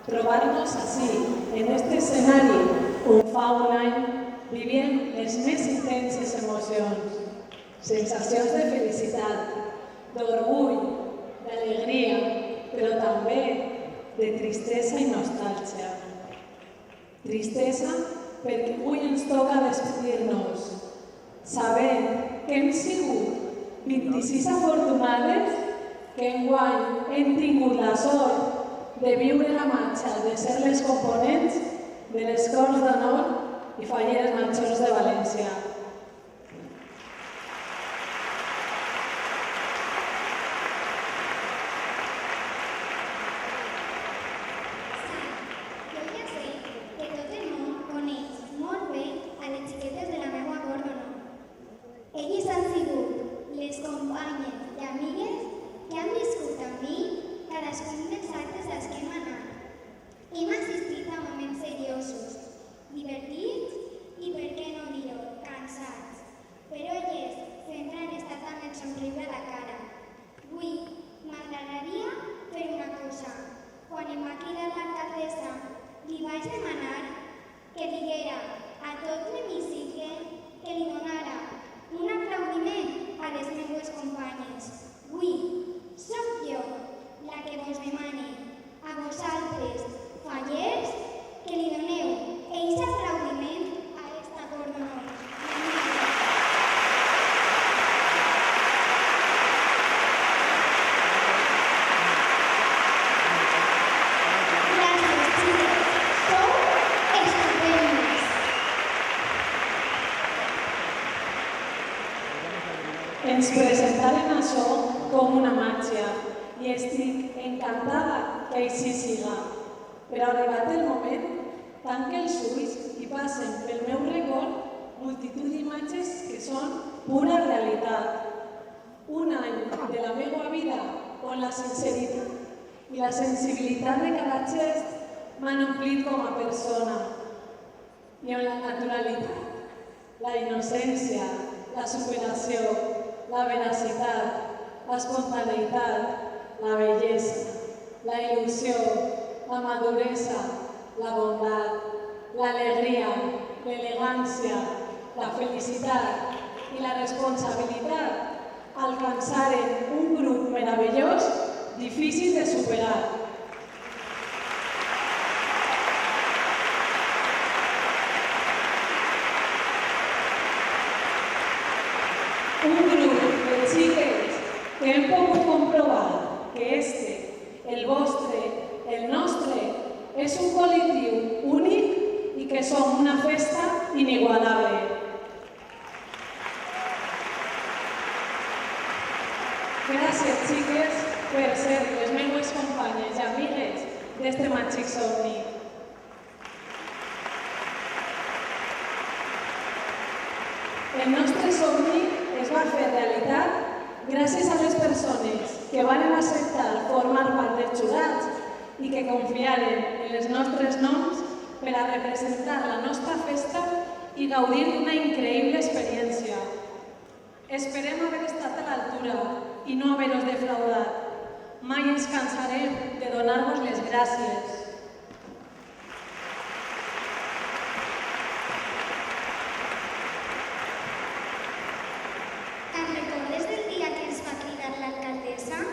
Trobar-nos així, en aquest escenari on fa un any vivim les més intenses emocions, sensacions de felicitat, d'orgull, d'alegria, però també de tristesa i nostàlgia. Tristesa perquè avui ens toca despedir-nos, sabent que hem sigut 26 afortunades que enguany hem tingut la sort de viure la marxa, de ser les components de les Corts d'Honor i Falleres Majors de València. Elles han sigut les companyes i amigues que han viscut amb mi cadascun dels actes als que hem anat. Hem assistit a moments seriosos, divertits i, per què no dir-ho, cansats. Però elles sempre han estat amb el somriure a la cara. Avui m'agradaria fer una cosa. Quan em va cridar l'alcaldessa, li vaig demanar que diguera a tot l'hemicicle que li donara un aplaudiment a les meves companyes. Avui soc jo la que vos demane a vosaltres, fallers, que li doneu aquest aplaudiment a esta Cort d'Honor. Gràcies, xiques. Sou estupendes. Ens presentaren això com una màgia i estic encantada que així siga. Però arribat el moment, tanque els ulls i passen pel meu record multitud d'imatges que són pura realitat. Un any de la meva vida on la sinceritat i la sensibilitat de cada gest m'han omplit com a persona i on la naturalitat, la innocència, la superació, la veracitat, l'espontaneïtat, la bellesa, la il·lusió, la maduresa, la bondat, l'alegria, l'elegància, la felicitat i la responsabilitat alcançaren un grup meravellós difícil de superar. Un grup de xiques que hem pogut comprovar que el vostre, el nostre, és un col·lectiu únic i que som una festa inigualable. Gràcies, xiques, per ser les meves companyes i amigues d'este màgic somni. El nostre somni es va fer realitat gràcies a les persones que van acceptar formar part dels jurats i que confiaren en els nostres noms per a representar la nostra festa i gaudir d'una increïble experiència. Esperem haver estat a l'altura i no haver-vos defraudat. Mai ens cansarem de donar-vos les gràcies. Te'n recordes del dia que ens va cridar l'alcaldessa?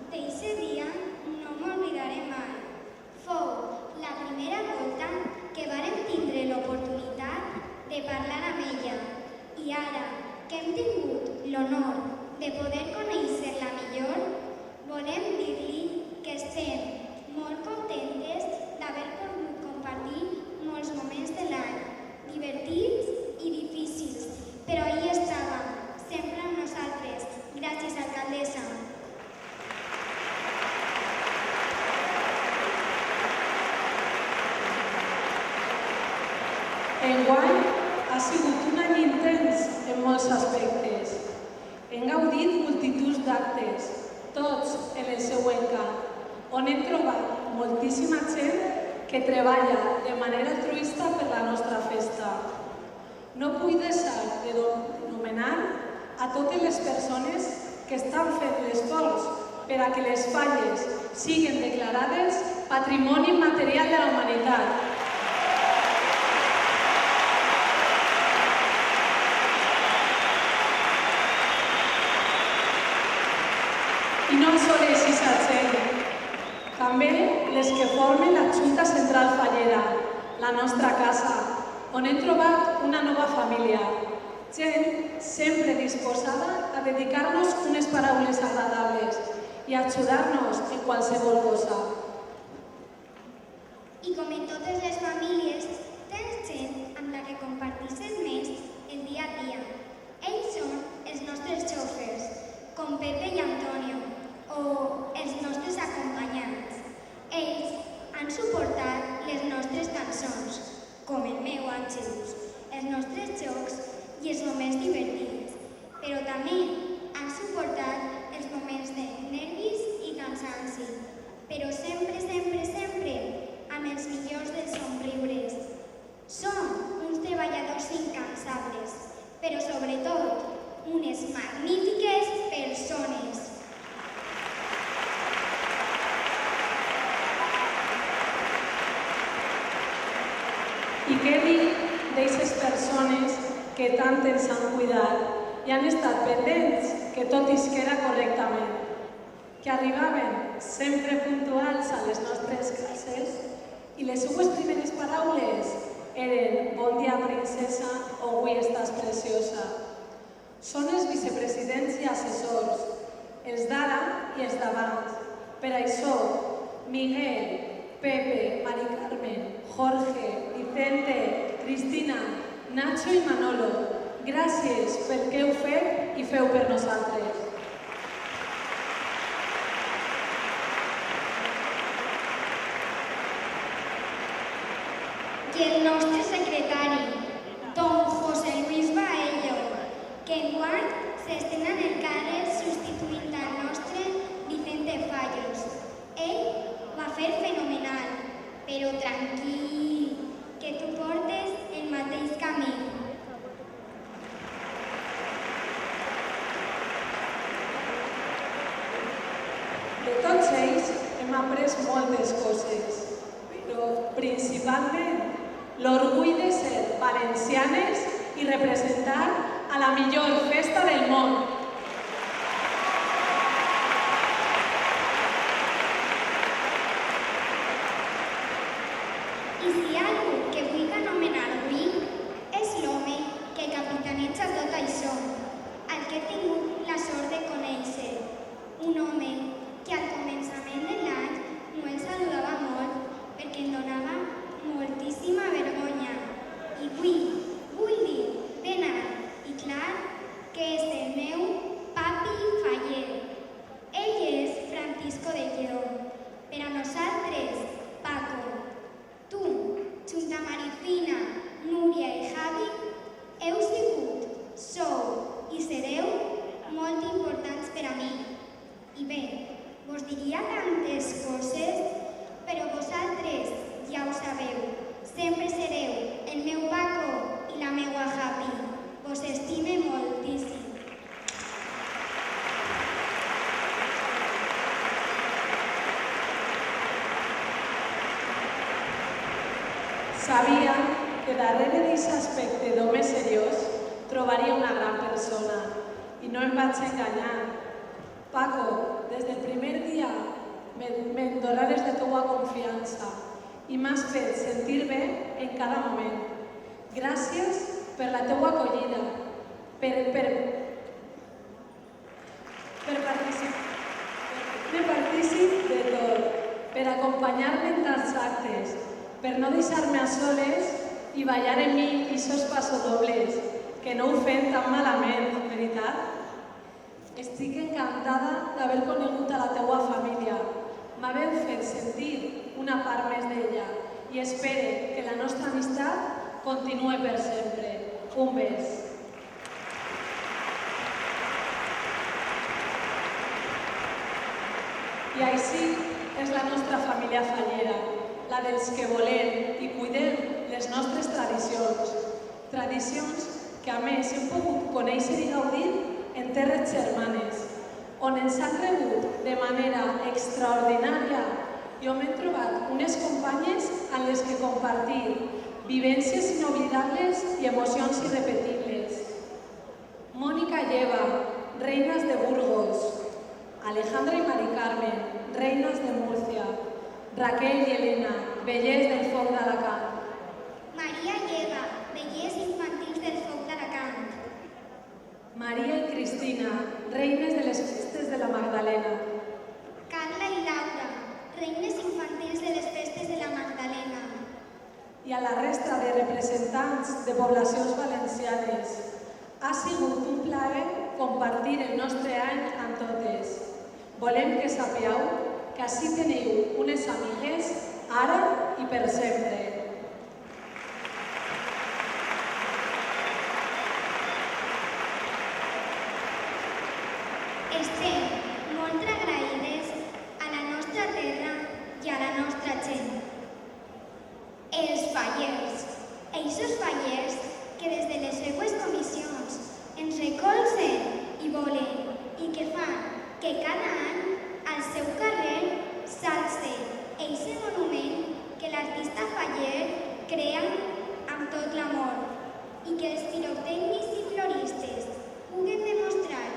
D'eixe dia no m'oblidaré mai. Fou la primera volta que vàrem tindre l'oportunitat de parlar amb ella. I ara que hem tingut l'honor de poder conèixer-la millor, volem dir-li que estem molt contentes d'haver pogut compartir molts moments de l'any, divertits i difícils, però ahí estava, sempre amb nosaltres. Gràcies, alcaldessa. Enguany ha sigut un any intens en molts aspectes. Hem gaudit multituds d'actes, tots en el seu encant, on hem trobat moltíssima gent que treballa de manera altruista per la nostra festa. No vull deixar de nomenar a totes les persones que estan fent l'esforç per a que les falles siguin declarades Patrimoni Immaterial de la Humanitat. I no sols aquesta gent, també les que formen la Junta Central Fallera, la nostra casa, on hem trobat una nova família. Gent sempre disposada a dedicar-nos unes paraules agradables i a ajudar-nos en qualsevol cosa. I com en totes les famílies, tens gent amb la que compartisses més el dia a dia. Ells són els nostres xòfers, com Pepe i Antonio, o els nostres acompanyants. Ells han suportat les nostres cançons, com el meu Àngelus, els nostres jocs i els moments divertits, però també han suportat els moments de nervis i cansanci, però sempre, sempre, sempre amb els millors dels somriures. Són uns treballadors incansables, però sobretot unes magnífiques persones. I què dir d'aquestes persones que tant ens han cuidat i han estat pendents que tot isquera correctament, que arribaven sempre puntuals a les nostres cases i les seues primeres paraules eren «Bon dia, princesa» o «Avui estàs preciosa». Són els vicepresidents i assessors, els d'ara i els d'abans. Per això, Miguel, Pepe, Mari Carmen, Jorge, Vicente, Cristina, Nacho i Manolo, gràcies pel que heu fet i feu per nosaltres. I el nostre secretari, don José Luis Baello, que enguany s'estrena en el càrrec substituint al nostre Vicente Fallos. Ell ho va fer fenomenal, però tranquil, que tu portes el mateix camí. De tots ells hem après moltes coses, però principalment l'orgull de ser valencianes i representar a la millor festa del món. I si hi ha algú que vull anomenar avui, és l'home que capitaneja tot això, el que he tingut la sort de conèixer. Un home que al començament de l'any no el saludava molt perquè em donava moltíssima vergonya. I vull dir ben alt i clar que és el meu papi Faller. Ell és Francisco de Lledó. Per a nosaltres, Paco, tu, junt amb Marifina, Núria i Javi, heu sigut, sou i sereu molt importants per a mi. I bé, vos diria tantes coses, però vosaltres ja ho sabeu. Sempre sereu el meu Paco i la meua Javi. Vos estime moltíssim. Sabia que darrere d'aquest aspecte d'home seriós trobaria una gran persona i no em vaig enganyar. Paco, des del primer dia me'n donares la teua confiança i m'has fet sentir bé en cada moment. Gràcies per la teua acollida, per participar de tot, per acompanyar-me en tants actes, per no deixar-me a soles i ballar en mi aquests passodobles, que no ho fem tan malament, veritat? Estic encantada d'haver conegut a la teua família. M'haveu fet sentir una part més d'ella i espero que la nostra amistat continuï per sempre. Un bes. I així és la nostra família fallera, la dels que volem i cuidem les nostres tradicions. Tradicions que a més hem pogut conèixer i gaudir en terres germanes, on ens han rebut de manera extraordinària i on hem trobat unes companyes amb les que compartir vivències inoblidables i emocions irrepetibles. Mònica Lleva, Reines de Burgos. Alejandra i Mari Carmen, Reines de Múrcia. Raquel i Elena, Vellers del Foc d'Alacant. Maria Lleva, Vellers infantils del Foc d'Alacant. Maria i Cristina, Reines de les Festes de la Magdalena. Carla i Laura, Reines infantils de les Festes de la Magdalena. I a la resta de representants de poblacions valencianes. Ha sigut un plaer compartir el nostre any amb totes. Volem que sapigueu que ací teniu unes amigues ara i per sempre. Estem molt agraïdes a la nostra terra i a la nostra gent. Els fallers, eixos fallers que des de les seues comissions ens recolzen i volen i que fan que cada any al seu carrer s'alce eixe monument que l'artista faller crea amb tot l'amor i que els pirotècnics i floristes puguen demostrar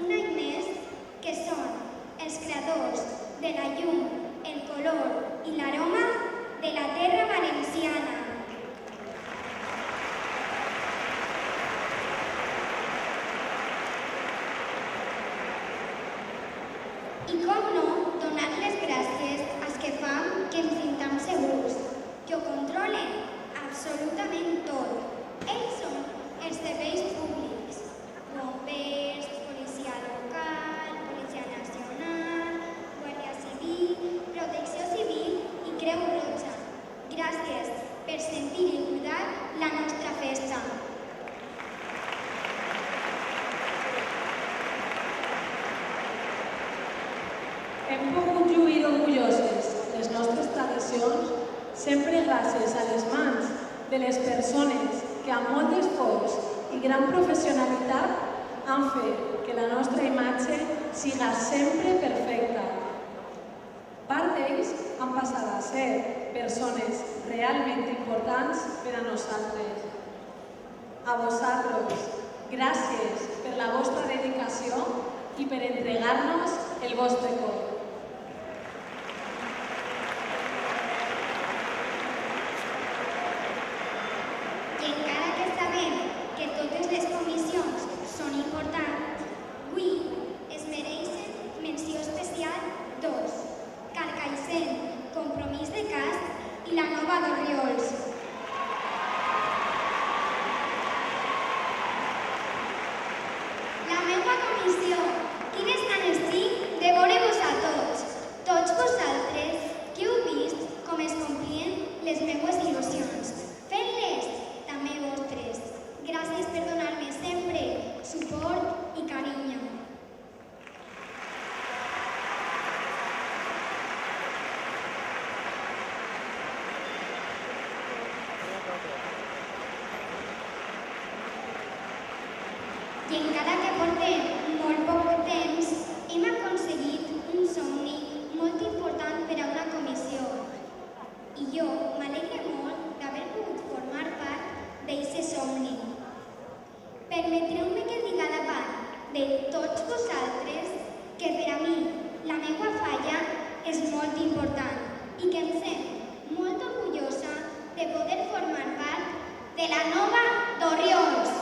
un any més que són els creadors de la llum, el color i l'aroma de la terra valenciana. I com no, donar les gràcies als que fan que ens sintam segurs, que ho controlen absolutament tot. Ells són els serveis públics, bombers, policia local, policia nacional, guàrdia civil, protecció civil i Creu Roja. Gràcies per sentir i cuidar la nostra festa. Hem pogut lluir orgulloses les nostres tradicions sempre gràcies a les mans de les persones que amb molt d'esforç i gran professionalitat han fet que la nostra imatge siga sempre perfecta. Part d'ells han passat a ser persones realment importants per a nosaltres. A vosaltres, gràcies per la vostra dedicació i per entregar-nos el vostre cor. I encara que sabem que totes les comissions són importants, avui es mereixen menció especial dos: Carcaixent, Compromís de Cast i la Nova d'Orriols. La meva comissió, quines ganes tinc de veure-vos a tots vosaltres que heu vist com es complien les meues il·lusions, fent-les també vostres. Gràcies per donar-me sempre suport i carinyo. I encara que portem molt poc temps, hem aconseguit un somni molt important per a una comissió. I jo m'alegre molt d'haver pogut formar part d'aquest somni. Permetreu-me que diga davant de tots vosaltres que per a mi la meva falla és molt important i que em sent molt orgullosa de poder formar part de la Nova d'Orriols.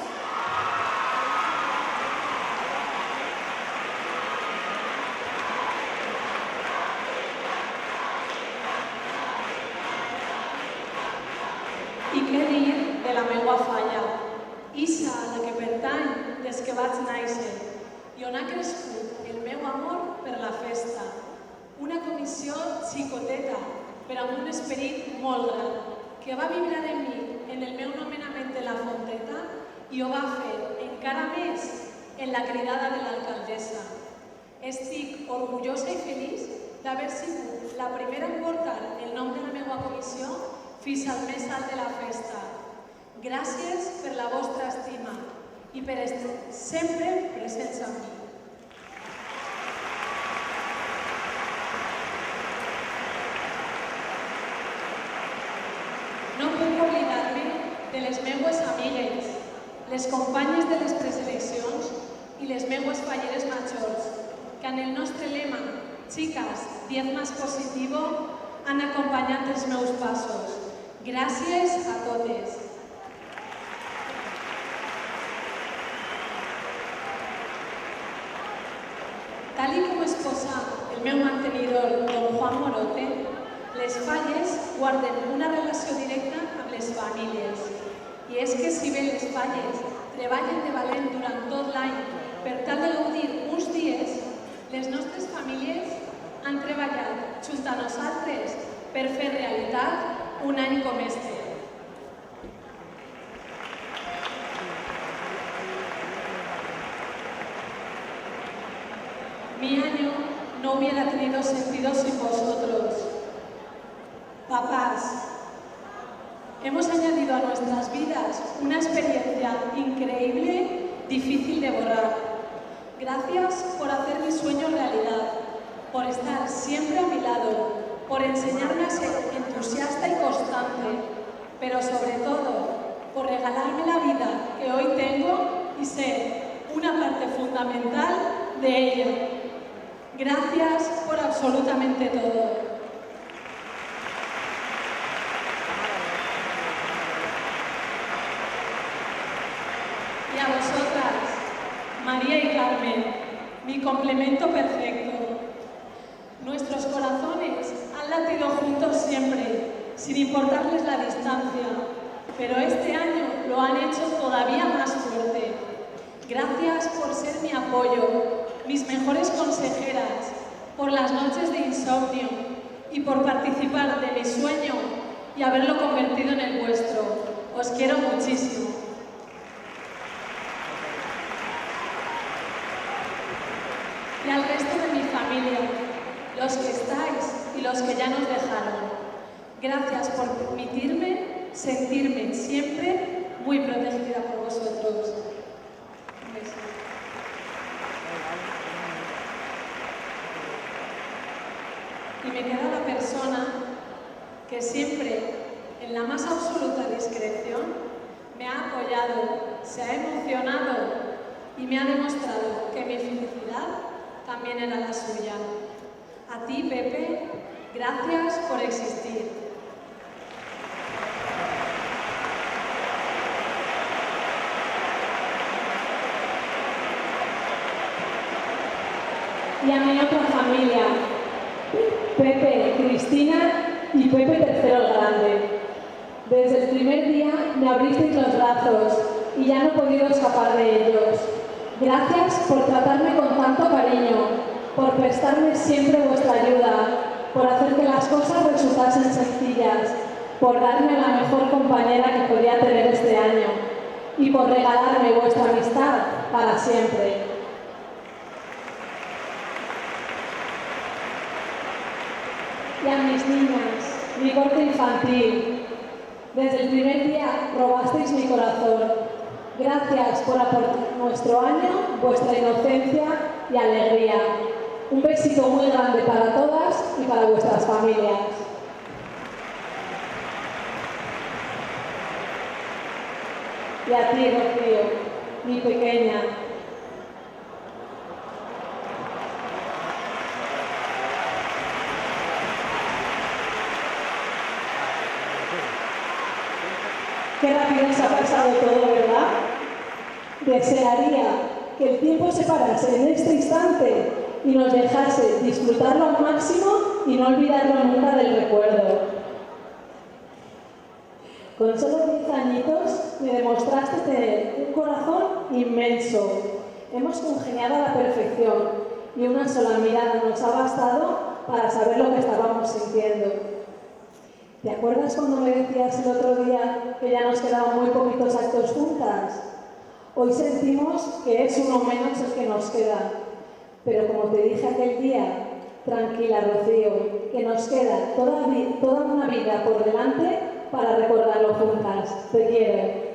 I què dir de la meua falla? Ixa a la que pertany des que vaig néixer i on ha crescut el meu amor per la festa. Una comissió xicoteta, però amb un esperit molt gran, que va vibrar en mi en el meu nomenament de la Fonteta i ho va fer encara més en la cridada de l'alcaldessa. Estic orgullosa i feliç d'haver sigut la primera en portar el nom de la meva comissió fins al més alt de la festa. Gràcies per la vostra estima i per estar sempre presents amb mi. meues amigues, les companyes de les preseleccions i les meues falleres majors, que en el nostre lema Chicas, 10 más positivo, han acompanyat els meus passos. Gràcies a totes. Tal com exposa el meu mantenidor, don Juan Morote, les falles guarden una relació directa amb les famílies. I és que si bé les falles treballen de valent durant tot l'any per tal de gaudir uns dies, les nostres famílies han treballat junt a nosaltres per fer realitat un any com este. Mi año no hubiera tenido sentido sin vosotros. Papás, hemos añadido a nuestras vidas una experiencia increíble, difícil de borrar. Gracias por hacer mi sueño realidad, por estar siempre a mi lado, por enseñarme a ser entusiasta y constante, pero sobre todo por regalarme la vida que hoy tengo y ser una parte fundamental de ella. Gracias por absolutamente todo. Y a vosotras, María y Carmen, mi complemento perfecto. Nuestros corazones han latido juntos siempre, sin importarles la distancia, pero este año lo han hecho todavía más fuerte. Gracias por ser mi apoyo, mis mejores consejeras, por las noches de insomnio y por participar de mi sueño y haberlo convertido en el vuestro. Os quiero muchísimo. Y al resto de mi familia, los que estáis y los que ya nos dejaron, gracias por permitirme sentirme siempre muy protegida por vosotros. Un beso. Y me queda la persona que siempre, en la más absoluta discreción, me ha apoyado, se ha emocionado y me ha demostrado que mi felicidad también era la suya. A ti, Pepe, gracias por existir. Y a mi otra familia, Pepe, Cristina y Pepe III el Grande. Desde el primer día me abristeis los brazos y ya no he podido escapar de ellos. Gracias por tratarme con tanto cariño, por prestarme siempre vuestra ayuda, por hacer que las cosas resultasen sencillas, por darme la mejor compañera que podía tener este año y por regalarme vuestra amistad para siempre. Y a mis niñas, mi corte infantil, desde el primer día robasteis mi corazón. Gracias por aportar nuestro año, vuestra inocencia y alegría. Un besito muy grande para todas y para vuestras familias. Y a ti, Rocío, mi pequeña. Qué rápido se ha pasado todo, ¿verdad? Desearía que el tiempo se parase en este instante y nos dejase disfrutarlo al máximo y no olvidarlo nunca del recuerdo. Con solo 10 añitos me demostraste tener un corazón inmenso. Hemos congeniado a la perfección y una sola mirada nos ha bastado para saber lo que estábamos sintiendo. ¿Te acuerdas cuando me decías el otro día que ya nos quedaban muy poquitos actos juntas? Hoy sentimos que es uno menos el que nos queda. Pero como te dije aquel día, tranquila, Rocío, que nos queda toda una vida por delante para recordarlo juntas. Te quiero.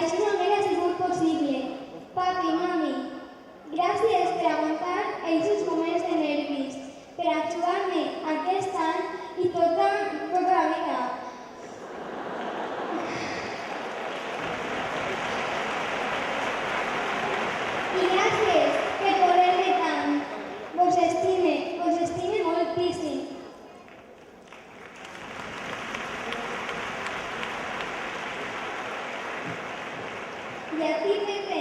Això no haguera sigut possible. Papi, mami, gràcies per aguantar aquests moments de nervis, per ajudar-me aquest any i tota la vida. I gràcies per voler-me tant. Vos estime moltíssim. I a ti, Pepe,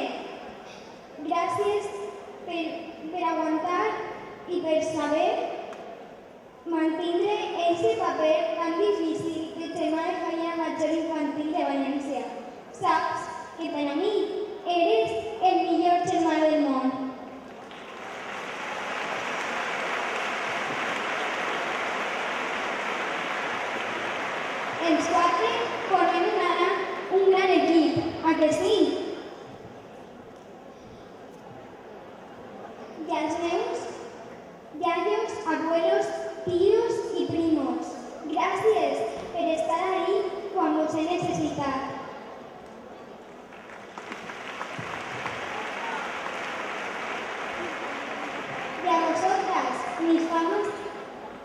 gràcies per aguantar i per saber mantindre aquest paper tan difícil de germà de família major infantil de València. Saps que per a mi eres el millor germà del món. Els quatre formem ara un gran equip, a que sí? I els meus iaios, abuelos, tíos i primos, gràcies per estar ahí quan vos he necessitat. Y a vosotras, mis famas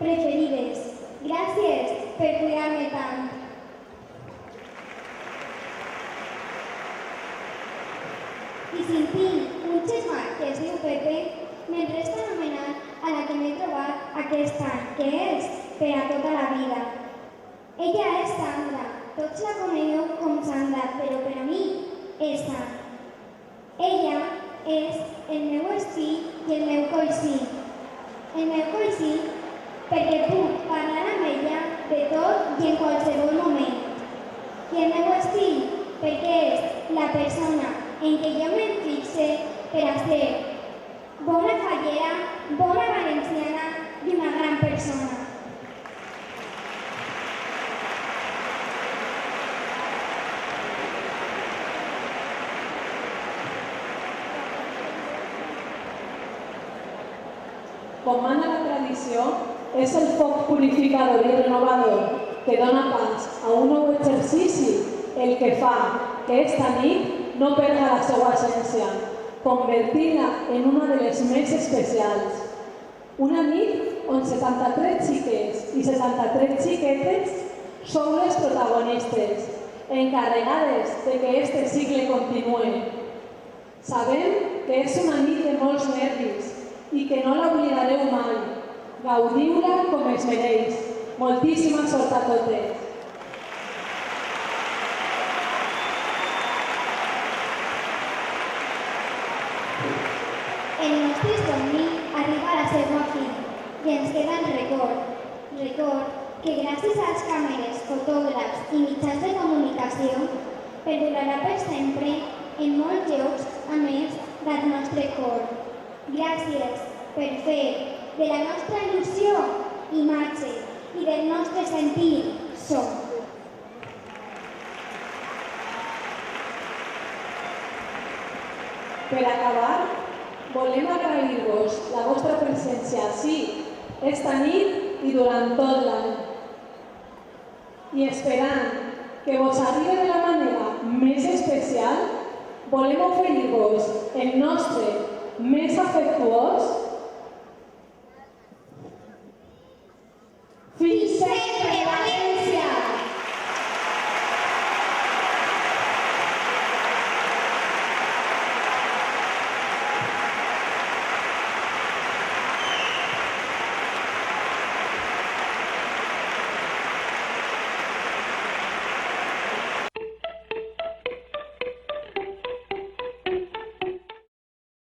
preferides, gràcies per cuidar-me tant. I sin tinc un germà que es diu Pepe, me'n resta anomenar a la que m'he trobat aquest any, que és per a tota la vida. Ella és Sandra, tots la coneixeu com Sandra, però per a mi és Sandra. Ella és el meu espill i el meu coixí. El meu coixí perquè puc parlar amb ella de tot i en qualsevol moment. I el meu espill perquè és la persona en què jo me'n fixe per a ser bona fallera, bona valenciana i una gran persona. Com mana la tradició, és el foc purificador i renovador que dona pas a un nou exercici el que fa que esta nit no perda la seva essència, convertida en una de les més especials. Una nit on 73 xiques i 73 xiquetes sou les protagonistes, encarregades de que este cicle continuï. Sabem que és una nit de molts nervis i que no l'oblidareu mai. Gaudiu-la com es mereix. Moltíssima sort a totes. El nostre somni arriba a la seva fi i ens queda el record. Record que gràcies a les càmeres, fotògrafs i mitjans de comunicació perdurarà per sempre en molts llocs, a més del nostre cor. Gràcies per fer de la nostra il·lusió imatge i del nostre sentir som. Per acabar, volem agrair-vos la vostra presència ací, esta nit i durant tot l'any. I esperant que vos arribi de la manera més especial, volem oferir-vos el nostre més afectuós